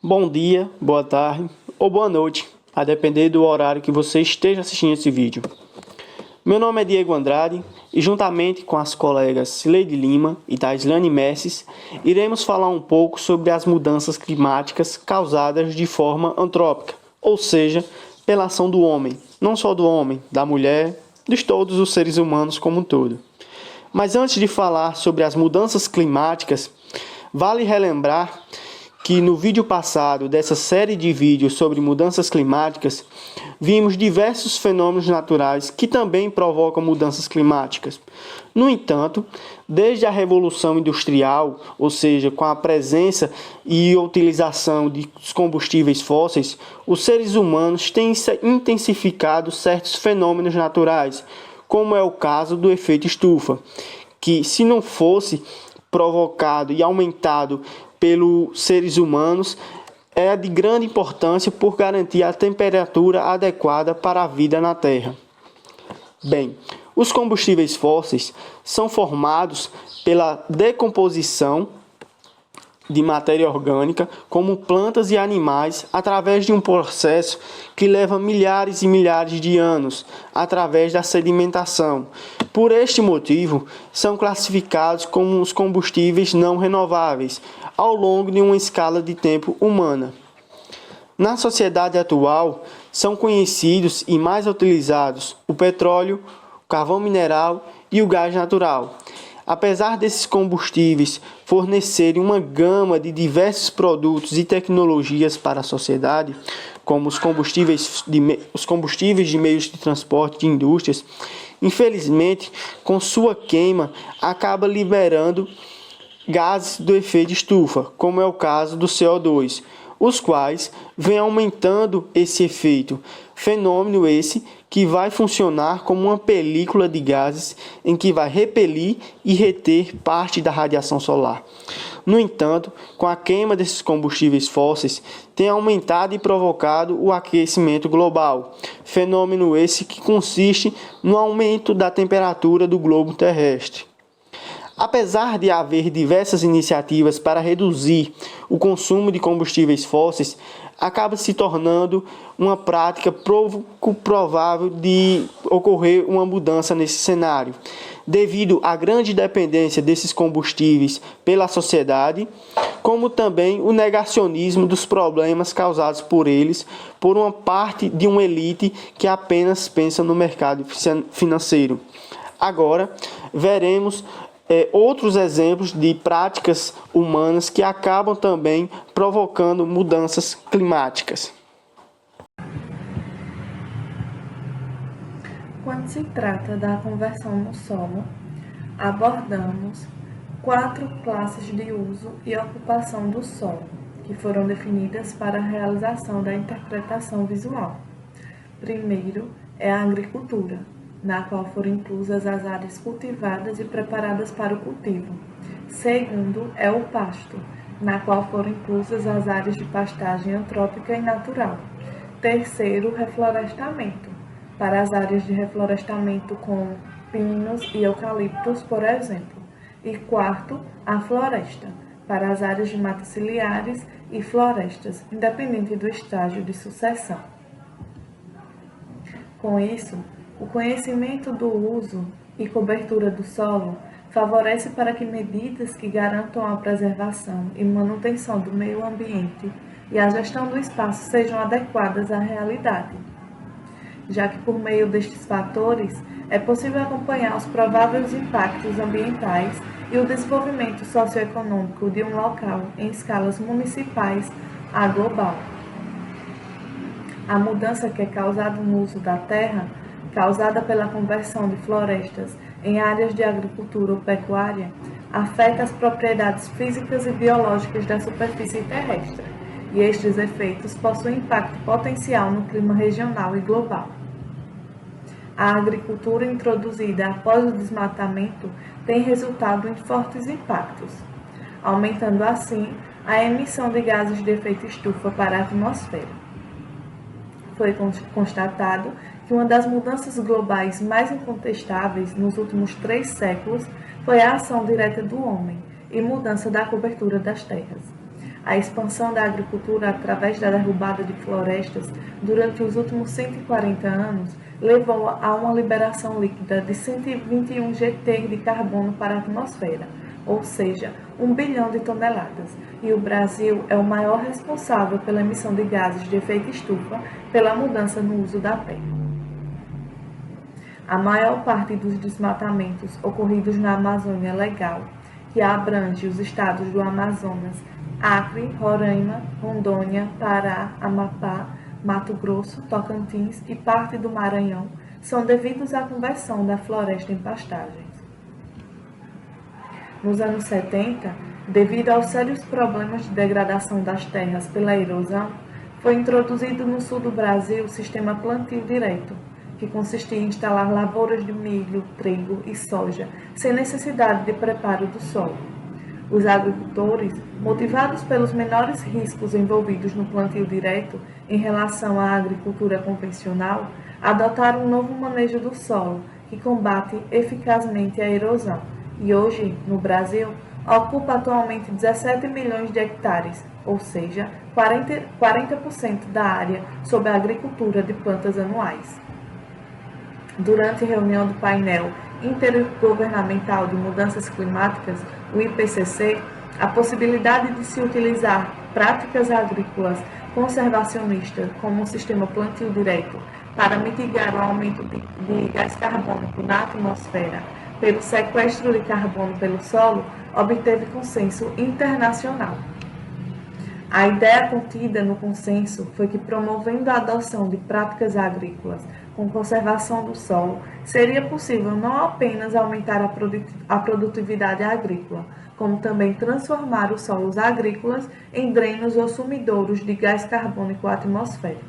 Bom dia, boa tarde ou boa noite, a depender do horário que você esteja assistindo esse vídeo. Meu nome é Diego Andrade e juntamente com as colegas Cileide Lima e Taislane Messes, iremos falar um pouco sobre as mudanças climáticas causadas de forma antrópica, ou seja, pela ação do homem, não só do homem, da mulher, de todos os seres humanos como um todo. Mas antes de falar sobre as mudanças climáticas, vale relembrar que no vídeo passado dessa série de vídeos sobre mudanças climáticas, vimos diversos fenômenos naturais que também provocam mudanças climáticas. No entanto, desde a Revolução Industrial, ou seja, com a presença e utilização de combustíveis fósseis, os seres humanos têm intensificado certos fenômenos naturais, como é o caso do efeito estufa, que se não fosse provocado e aumentado pelos seres humanos, é de grande importância por garantir a temperatura adequada para a vida na Terra. Bem, os combustíveis fósseis são formados pela decomposição de matéria orgânica, como plantas e animais, através de um processo que leva milhares e milhares de anos, através da sedimentação. Por este motivo, são classificados como os combustíveis não renováveis, ao longo de uma escala de tempo humana. Na sociedade atual, são conhecidos e mais utilizados o petróleo, o carvão mineral e o gás natural. Apesar desses combustíveis fornecerem uma gama de diversos produtos e tecnologias para a sociedade, como os combustíveis de meios de transporte de indústrias, infelizmente, com sua queima, acaba liberando gases do efeito estufa, como é o caso do CO2, os quais vêm aumentando esse efeito. Fenômeno esse que vai funcionar como uma película de gases em que vai repelir e reter parte da radiação solar. No entanto, com a queima desses combustíveis fósseis, tem aumentado e provocado o aquecimento global. Fenômeno esse que consiste no aumento da temperatura do globo terrestre. Apesar de haver diversas iniciativas para reduzir o consumo de combustíveis fósseis, acaba se tornando uma prática pouco provável de ocorrer uma mudança nesse cenário, devido à grande dependência desses combustíveis pela sociedade, como também o negacionismo dos problemas causados por eles por uma parte de uma elite que apenas pensa no mercado financeiro. Agora, veremos outros exemplos de práticas humanas que acabam também provocando mudanças climáticas. Quando se trata da conversão no solo, abordamos 4 classes de uso e ocupação do solo, que foram definidas para a realização da interpretação visual. Primeiro é a agricultura, na qual foram inclusas as áreas cultivadas e preparadas para o cultivo. Segundo é o pasto, na qual foram inclusas as áreas de pastagem antrópica e natural. Terceiro, reflorestamento, para as áreas de reflorestamento com pinos e eucaliptos, por exemplo. E quarto, a floresta, para as áreas de matas ciliares e florestas, independente do estágio de sucessão. Com isso, o conhecimento do uso e cobertura do solo favorece para que medidas que garantam a preservação e manutenção do meio ambiente e a gestão do espaço sejam adequadas à realidade, já que por meio destes fatores é possível acompanhar os prováveis impactos ambientais e o desenvolvimento socioeconômico de um local em escalas municipais a global. A mudança que é causada no uso da terra, causada pela conversão de florestas em áreas de agricultura ou pecuária, afeta as propriedades físicas e biológicas da superfície terrestre, e estes efeitos possuem impacto potencial no clima regional e global. A agricultura introduzida após o desmatamento tem resultado em fortes impactos, aumentando assim a emissão de gases de efeito estufa para a atmosfera. Foi constatado que uma das mudanças globais mais incontestáveis nos últimos 3 séculos foi a ação direta do homem e mudança da cobertura das terras. A expansão da agricultura através da derrubada de florestas durante os últimos 140 anos levou a uma liberação líquida de 121 GT de carbono para a atmosfera, ou seja, 1 bilhão de toneladas, e o Brasil é o maior responsável pela emissão de gases de efeito estufa pela mudança no uso da terra. A maior parte dos desmatamentos ocorridos na Amazônia Legal, que abrange os estados do Amazonas, Acre, Roraima, Rondônia, Pará, Amapá, Mato Grosso, Tocantins e parte do Maranhão, são devidos à conversão da floresta em pastagens. Nos anos 70, devido aos sérios problemas de degradação das terras pela erosão, foi introduzido no sul do Brasil o sistema plantio direto, que consistia em instalar lavouras de milho, trigo e soja, sem necessidade de preparo do solo. Os agricultores, motivados pelos menores riscos envolvidos no plantio direto em relação à agricultura convencional, adotaram um novo manejo do solo, que combate eficazmente a erosão, e hoje, no Brasil, ocupa atualmente 17 milhões de hectares, ou seja, 40% da área sob a agricultura de plantas anuais. Durante a reunião do painel intergovernamental de mudanças climáticas, o IPCC, a possibilidade de se utilizar práticas agrícolas conservacionistas como o sistema plantio direto para mitigar o aumento de gás carbônico na atmosfera pelo sequestro de carbono pelo solo, obteve consenso internacional. A ideia contida no consenso foi que, promovendo a adoção de práticas agrícolas com conservação do solo, seria possível não apenas aumentar a produtividade agrícola, como também transformar os solos agrícolas em drenos ou sumidouros de gás carbônico atmosférico.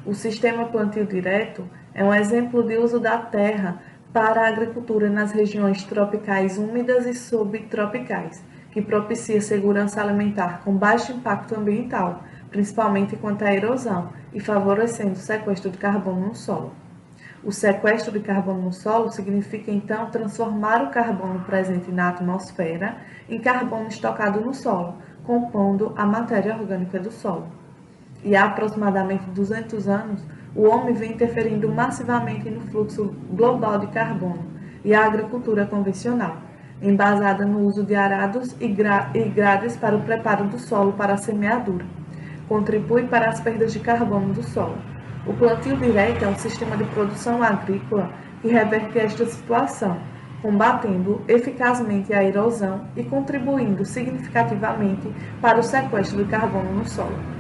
O sistema plantio direto é um exemplo de uso da terra para a agricultura nas regiões tropicais úmidas e subtropicais, que propicia segurança alimentar com baixo impacto ambiental, principalmente quanto à erosão, e favorecendo o sequestro de carbono no solo. O sequestro de carbono no solo significa, então, transformar o carbono presente na atmosfera em carbono estocado no solo, compondo a matéria orgânica do solo. E há aproximadamente 200 anos, o homem vem interferindo massivamente no fluxo global de carbono e a agricultura convencional, embasada no uso de arados e grades para o preparo do solo para a semeadura, contribui para as perdas de carbono do solo. O plantio direto é um sistema de produção agrícola que reverte esta situação, combatendo eficazmente a erosão e contribuindo significativamente para o sequestro de carbono no solo.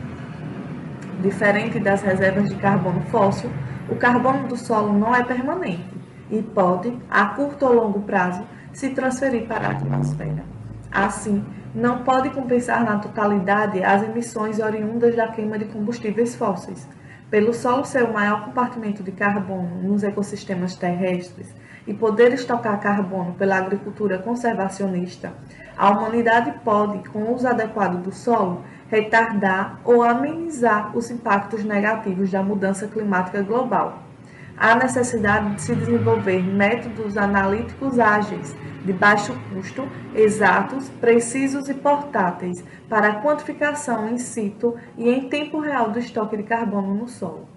Diferente das reservas de carbono fóssil, o carbono do solo não é permanente e pode, a curto ou longo prazo, se transferir para a atmosfera. Assim, não pode compensar na totalidade as emissões oriundas da queima de combustíveis fósseis. Pelo solo ser o maior compartimento de carbono nos ecossistemas terrestres e poder estocar carbono pela agricultura conservacionista, a humanidade pode, com o uso adequado do solo, retardar ou amenizar os impactos negativos da mudança climática global. Há necessidade de se desenvolver métodos analíticos ágeis, de baixo custo, exatos, precisos e portáteis para a quantificação in situ e em tempo real do estoque de carbono no solo.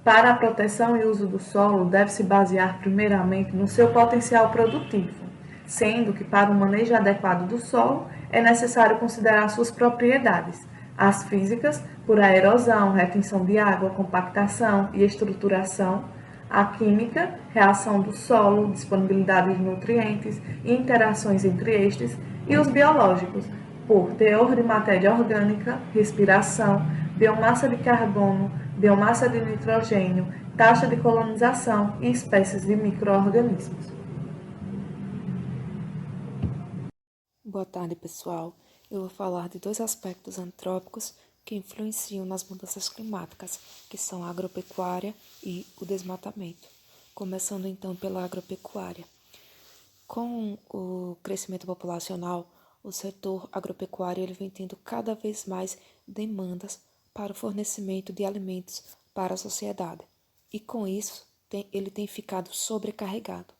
Para a proteção e uso do solo, deve-se basear primeiramente no seu potencial produtivo, sendo que para o manejo adequado do solo é necessário considerar suas propriedades, as físicas, por a erosão, retenção de água, compactação e estruturação, a química, reação do solo, disponibilidade de nutrientes e interações entre estes, e os biológicos, por teor de matéria orgânica, respiração, biomassa de carbono, biomassa de nitrogênio, taxa de colonização e espécies de micro-organismos. Boa tarde, pessoal. Eu vou falar de dois aspectos antrópicos que influenciam nas mudanças climáticas, que são a agropecuária e o desmatamento. Começando então pela agropecuária. Com o crescimento populacional, o setor agropecuário ele vem tendo cada vez mais demandas para o fornecimento de alimentos para a sociedade. E com isso, ele tem ficado sobrecarregado.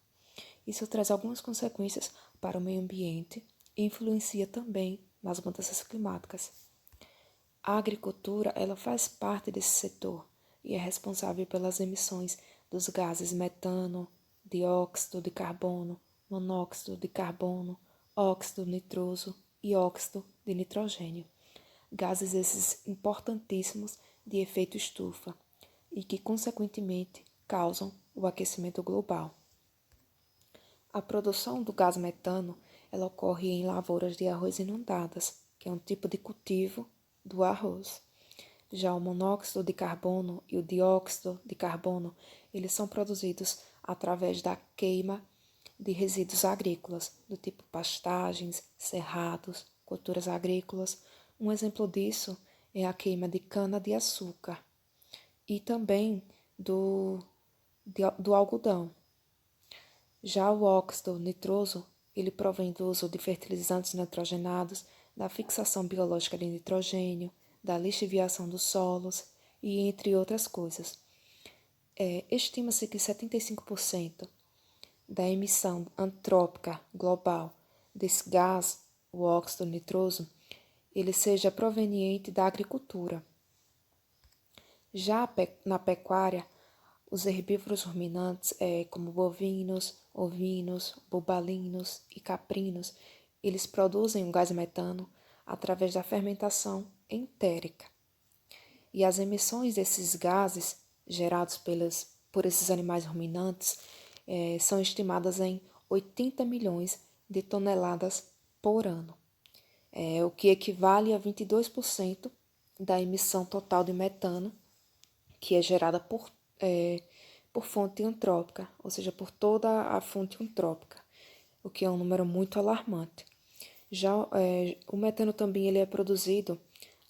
Isso traz algumas consequências para o meio ambiente, influencia também nas mudanças climáticas. A agricultura, ela faz parte desse setor e é responsável pelas emissões dos gases metano, dióxido de carbono, monóxido de carbono, óxido nitroso e óxido de nitrogênio. Gases esses importantíssimos de efeito estufa e que, consequentemente, causam o aquecimento global. A produção do gás metano ela ocorre em lavouras de arroz inundadas, que é um tipo de cultivo do arroz. Já o monóxido de carbono e o dióxido de carbono, eles são produzidos através da queima de resíduos agrícolas, do tipo pastagens, cerrados, culturas agrícolas. Um exemplo disso é a queima de cana-de-açúcar e também do algodão. Já o óxido nitroso, ele provém do uso de fertilizantes nitrogenados, da fixação biológica de nitrogênio, da lixiviação dos solos e entre outras coisas. Estima-se que 75% da emissão antrópica global desse gás, o óxido nitroso, ele seja proveniente da agricultura. Já na pecuária, os herbívoros ruminantes, como bovinos, ovinos, bubalinos e caprinos, eles produzem o gás metano através da fermentação entérica. E as emissões desses gases gerados por esses animais ruminantes são estimadas em 80 milhões de toneladas por ano, o que equivale a 22% da emissão total de metano que é gerada por fonte antrópica, ou seja, por toda a fonte antrópica, o que é um número muito alarmante. Já o metano também ele é produzido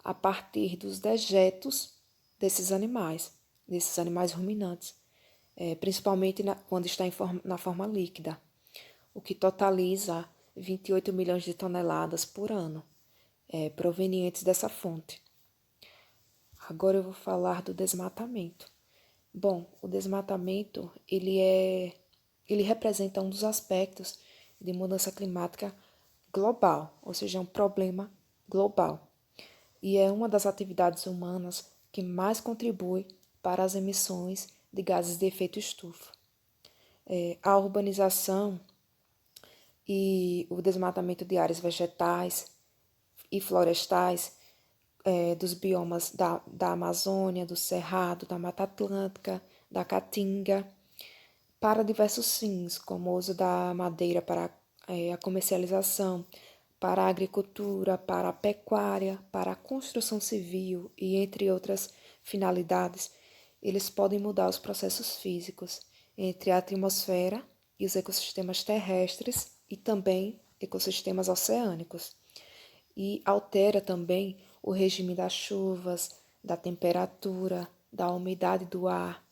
a partir dos dejetos desses animais ruminantes, principalmente quando está na forma líquida, o que totaliza 28 milhões de toneladas por ano, provenientes dessa fonte. Agora eu vou falar do desmatamento. Bom, o desmatamento ele representa um dos aspectos de mudança climática global, ou seja, é um problema global. E é uma das atividades humanas que mais contribui para as emissões de gases de efeito estufa. A urbanização e o desmatamento de áreas vegetais e florestais dos biomas da Amazônia, do Cerrado, da Mata Atlântica, da Caatinga, para diversos fins, como o uso da madeira para a comercialização, para a agricultura, para a pecuária, para a construção civil e entre outras finalidades, eles podem mudar os processos físicos entre a atmosfera e os ecossistemas terrestres e também ecossistemas oceânicos. E altera também o regime das chuvas, da temperatura, da umidade do ar.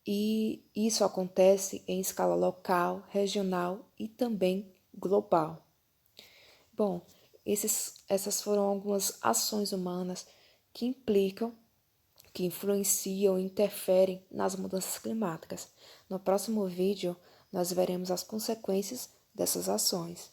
E isso acontece em escala local, regional e também global. Bom, essas foram algumas ações humanas que implicam, que influenciam e interferem nas mudanças climáticas. No próximo vídeo, nós veremos as consequências dessas ações.